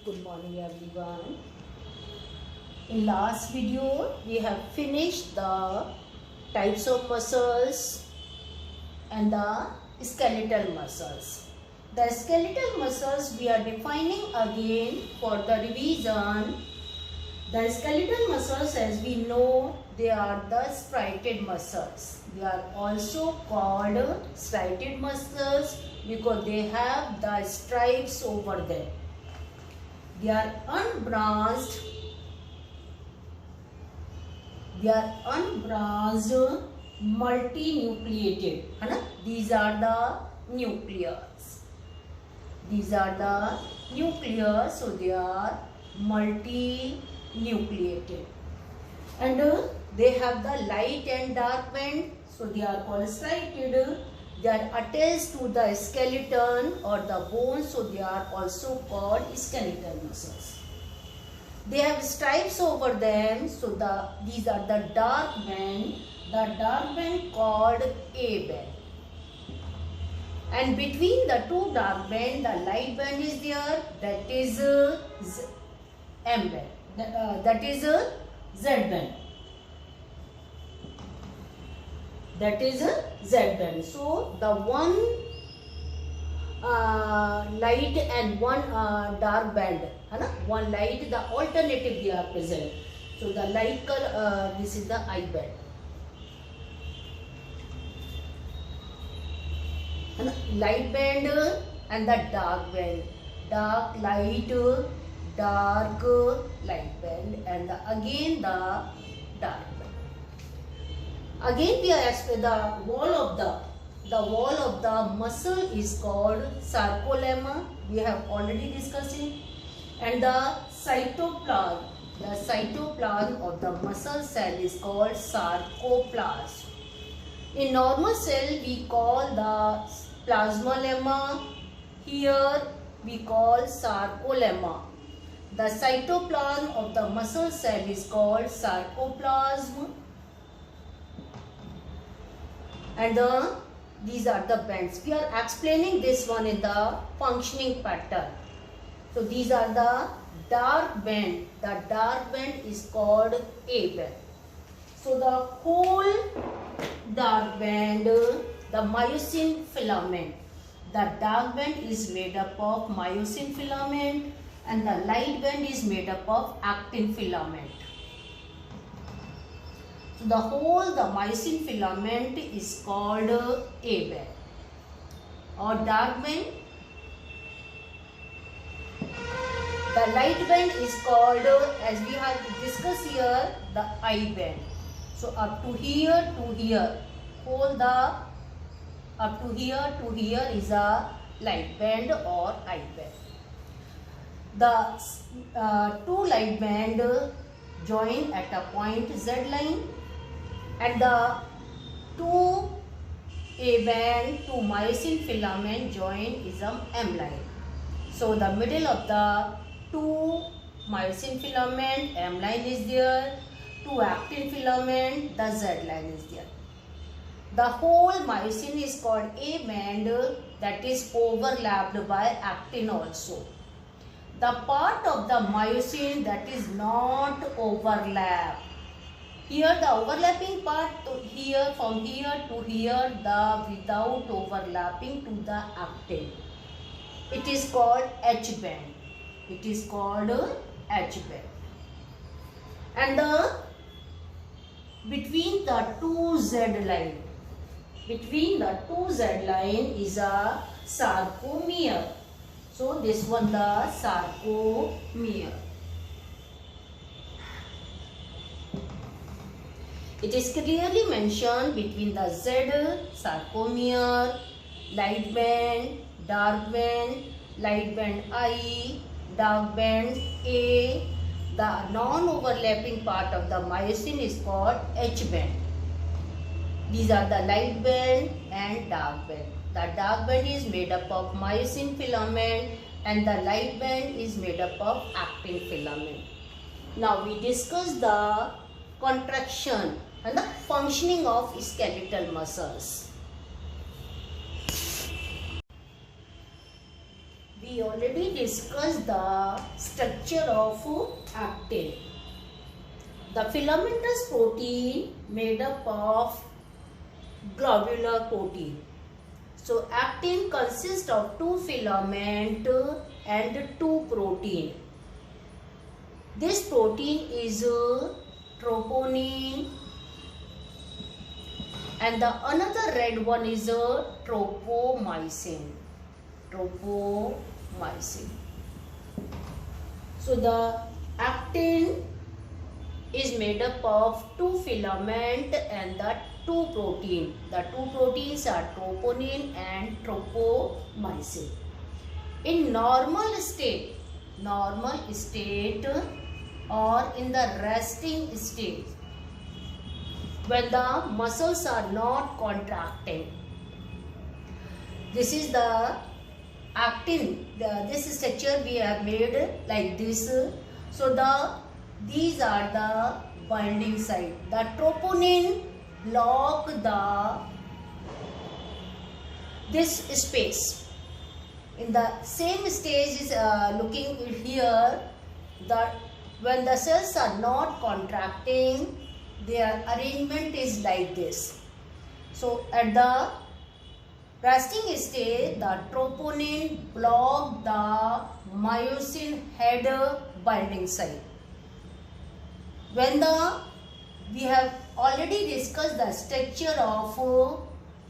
Good morning everyone. In last video we have finished the types of muscles and the skeletal muscles. The skeletal muscles we are defining again for the revision. The skeletal muscles, as we know, they are the striated muscles. They are also called striated muscles because they have the stripes over them. They are unbranched. They are unbranched, multinucleated. These are the nucleus. These are the nucleus, so they are multinucleated. And they have the light and dark band, so they are called striated. They are attached to the skeleton or the bone, so they are also called skeletal muscles. They have stripes over them, so these are the dark band. The dark band called A band. And between the two dark band, the light band is there. That is M band. That is Z band. That is Z band. So the one light and one dark band, one light, the alternative they are present. So the light color, this is the I band. Light band and the dark band. Dark light, dark light band, and again the dark band. Again we are asked the wall of the muscle is called sarcolemma. We have already discussed it. And the cytoplasm of the muscle cell is called sarcoplasm. In normal cell we call the plasmalemma. Here we call sarcolemma. The cytoplasm of the muscle cell is called sarcoplasm. And these are the bands. We are explaining this one in the functioning pattern. So these are the dark band. The dark band is called A band. So the whole dark band, the myosin filament. The dark band is made up of myosin filament and the light band is made up of actin filament. So the whole, the myosin filament is called A band or dark band. The light band is called, as we have discussed here, the I band. So up to here to here, whole the up to here is a light band or I band. The two light band join at a point Z line. And the two A band, two myosin filament join is a M line. So the middle of the two myosin filament, M line is there. Two actin filament, the Z line is there. The whole myosin is called A band, that is overlapped by actin also. The part of the myosin that is not overlapped. Here the overlapping part here, from here to here, the without overlapping to the actin. It is called H band. It is called H band. And between the two Z line, is a sarcomere. So this one the sarcomere. It is clearly mentioned between the Z, sarcomere, light band, dark band, light band I, dark band A. The non-overlapping part of the myosin is called H band. These are the light band and dark band. The dark band is made up of myosin filament and the light band is made up of actin filament. Now we discuss the contraction and the functioning of skeletal muscles. We we already discussed the structure of actin. The filamentous protein made up of globular protein. So actin consists of two filament and two protein. This protein is troponin, and the another red one is tropomyosin. So the actin is made up of two filament and the two protein. The two proteins are troponin and tropomyosin. In normal state or in the resting state, when the muscles are not contracting, this is the actin. This structure we have made like this. So these are the binding site. The troponin block this space. In the same stage is looking here, that when the cells are not contracting, their arrangement is like this. So at the resting stage, the troponin block the myosin head binding site. When we have already discussed the structure of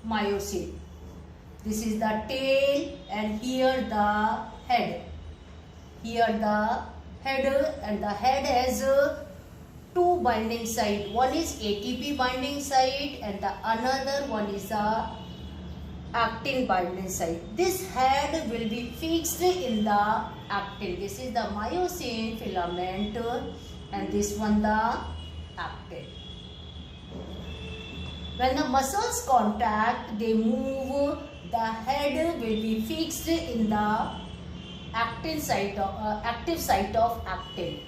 myosin. This is the tail and here the head. Here the head, and the head has two binding site. One is ATP binding site and the another one is the actin binding site. This head will be fixed in the actin. This is the myosin filament and this one the actin. When the muscles contact, they move. The head will be fixed in the active site of actin.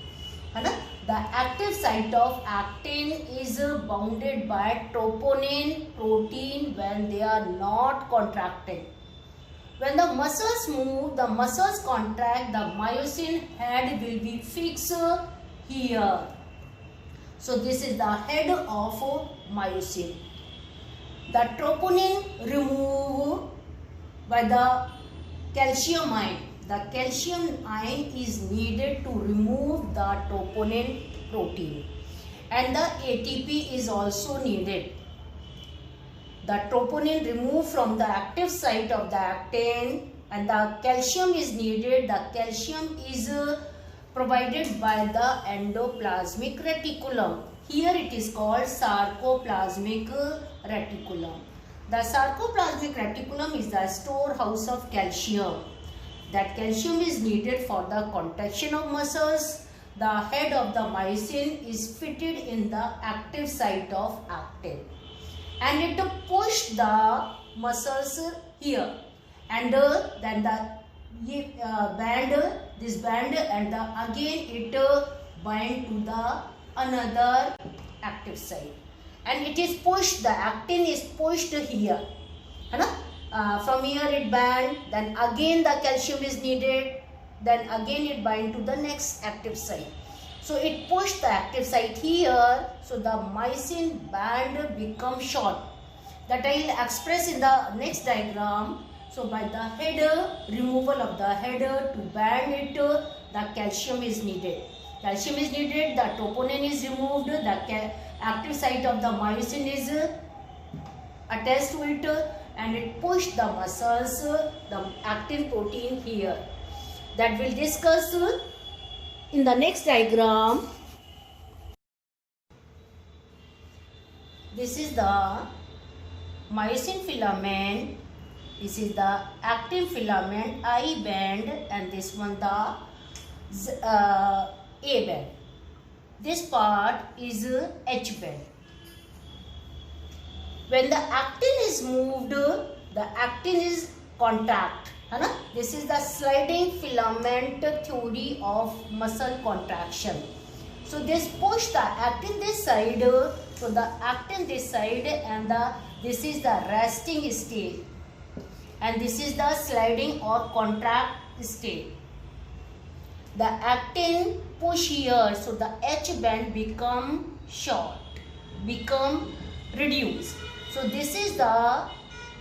The active site of actin is bounded by troponin protein when they are not contracting. When the muscles move, the muscles contract, the myosin head will be fixed here. So this is the head of myosin. The troponin removed by the calcium ion. The calcium ion is needed to remove the troponin protein, and the ATP is also needed. The troponin removed from the active site of the actin, and the calcium is needed. The calcium is provided by the endoplasmic reticulum. Here it is called sarcoplasmic reticulum. The sarcoplasmic reticulum is the storehouse of calcium. That calcium is needed for the contraction of muscles. The head of the myosin is fitted in the active site of actin, and it push the muscles here, and then the this band, and again it bind to the another active site, and it is pushed. The actin is pushed here. From here it band, then again the calcium is needed, then again it bind to the next active site. So it pushed the active site here, so the myosin band becomes short. That I will express in the next diagram. So by the head, removal of the head to band it, the calcium is needed. Calcium is needed, the troponin is removed, the active site of the myosin is attached to it, and it pushed the muscles, the actin protein here. That we'll discuss in the next diagram. This is the myosin filament, this is the actin filament I band, and this one the A band. This part is H band. When the actin is moved, the actin is contract. This is the sliding filament theory of muscle contraction. So this push the actin this side, so the actin this side, and this is the resting stage, and this is the sliding or state. The actin push here, so the H band become short, become reduced. So this is the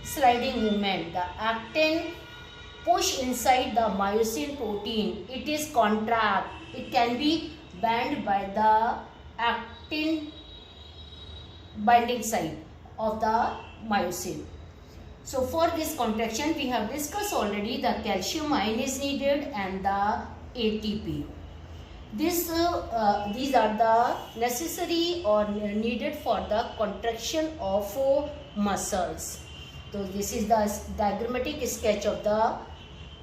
sliding movement. The actin push inside the myosin protein. It is contract. It can be bound by the actin binding site of the myosin. So for this contraction we have discussed already, the calcium ion is needed and the ATP. These are the necessary or needed for the contraction of muscles. So this is the diagrammatic sketch of the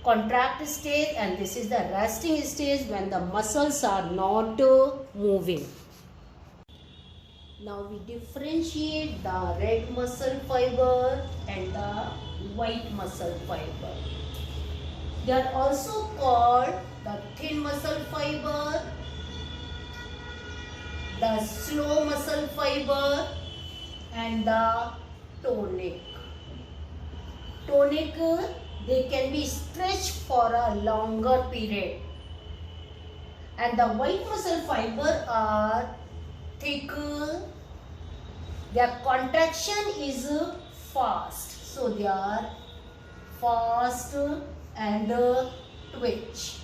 contract stage, and this is the resting stage when the muscles are not moving. Now we differentiate the red muscle fiber and the white muscle fiber. They are also called the thin muscle fiber, the slow muscle fiber, and the tonic. Tonic, they can be stretched for a longer period, and the white muscle fiber are thick. Their contraction is fast, so they are fast and twitch.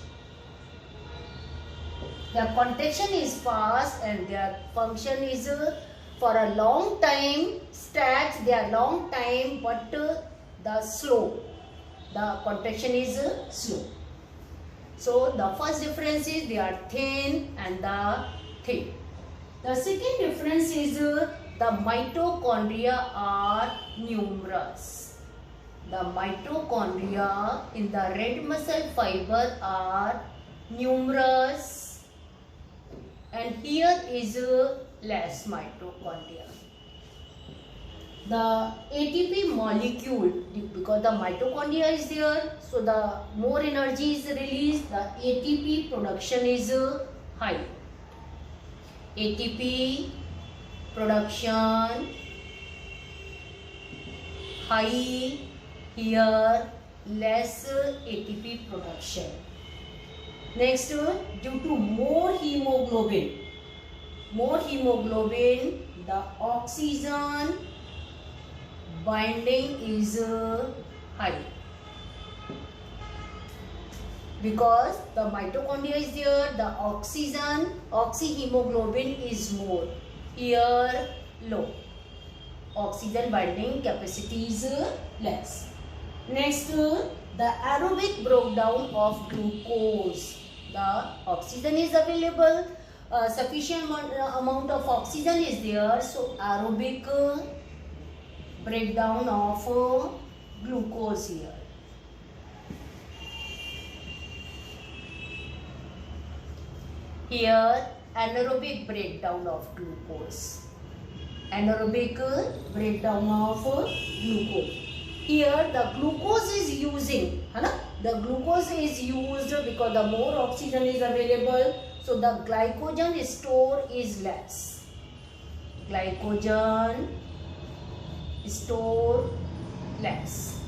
Their contraction is fast and their function is for a long time, stretch their long time, but the slow. The contraction is slow. So the first difference is they are thin and the thick. The second difference is the mitochondria are numerous. The mitochondria in the red muscle fiber are numerous, and here is less mitochondria. The ATP molecule, because the mitochondria is there, so the more energy is released, the ATP production is high. ATP production high, here less ATP production. Next, due to more hemoglobin, the oxygen binding is high. Because the mitochondria is there, the oxyhemoglobin is more. Here low. Oxygen binding capacity is less. Next, the aerobic breakdown of glucose. The oxygen is available, sufficient amount of oxygen is there, so aerobic breakdown of glucose here. Here anaerobic breakdown of glucose. Anaerobic breakdown of glucose. Here the glucose is using, the glucose is used because the more oxygen is available, so the glycogen store is less. Glycogen store less.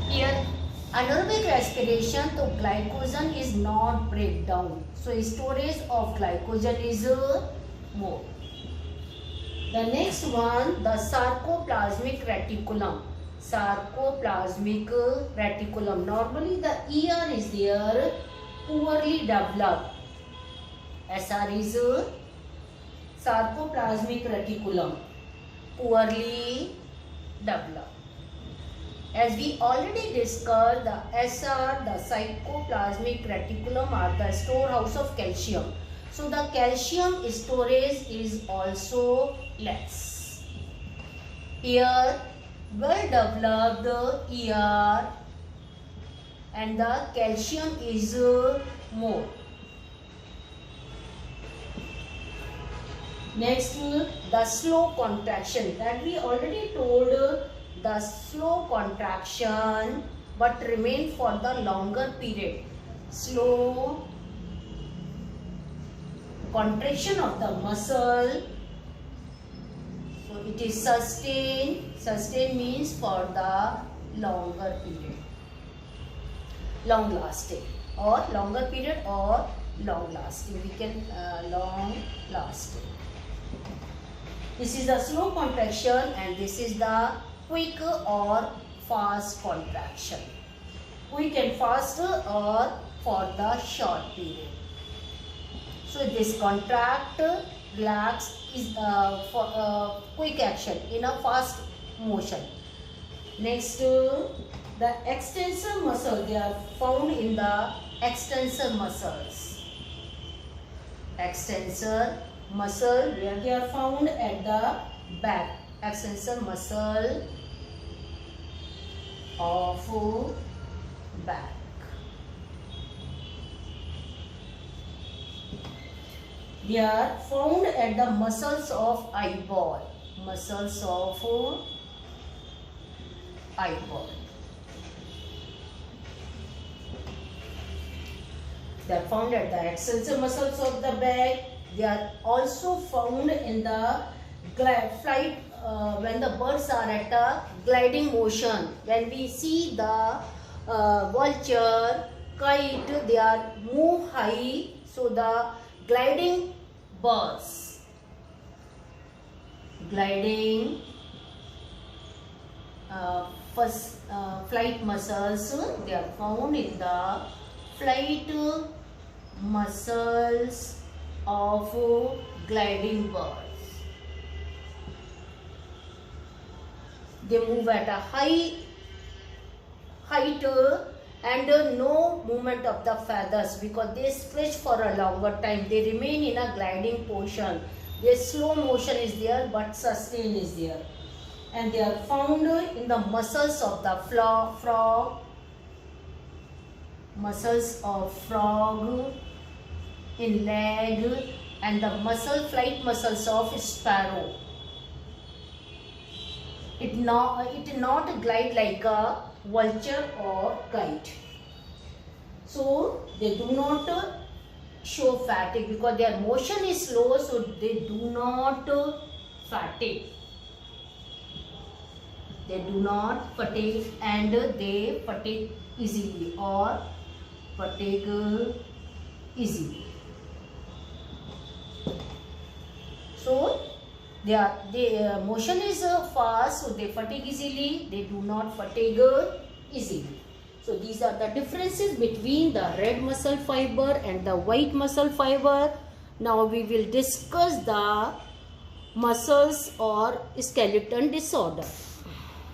Here anaerobic respiration, so glycogen is not breakdown, so storage of glycogen is more. The next one, the sarcoplasmic reticulum. Sarcoplasmic reticulum. Normally the ER is there, poorly developed. SR is sarcoplasmic reticulum, poorly developed. As we already discussed, the SR, the sarcoplasmic reticulum, are the storehouse of calcium. So the calcium storage is also less. Here well developed ER and the calcium is more. Next, the slow contraction, that we already told, the slow contraction but remain for the longer period. Slow contraction of the muscle, so it is sustained. Sustained means for the longer period. long lasting, or longer period or long lasting. We can long lasting. This is the slow contraction and this is the quick or fast contraction. Quick and fast or for the short period. So this contract, relax is for quick action in a fast motion. Next, the extensor muscle, they are found in the extensor muscles. Extensor muscle, where they are found at the back. Extensor muscle of back. They are found at the muscles of eyeball. Muscles of eyeball. They are found at the extensor muscles of the back. They are also found in the flight when the birds are at a gliding motion. When we see the vulture, kite, they are move high. So the gliding birds, gliding flight muscles, they are found in the flight muscles of gliding birds. They move at a high height and no movement of the feathers because they stretch for a longer time. They remain in a gliding position. Their slow motion is there but sustain is there. And they are found in the muscles of the frog, muscles of frog, in leg, and the flight muscles of sparrow. It not glide like a vulture or kite. So they do not show fatigue because their motion is slow, so they do not fatigue. They do not fatigue and they fatigue easily or fatigue easily. So their motion is fast, so they fatigue easily. They do not fatigue easily. So these are the differences between the red muscle fiber and the white muscle fiber. Now we will discuss the muscles or skeleton disorder.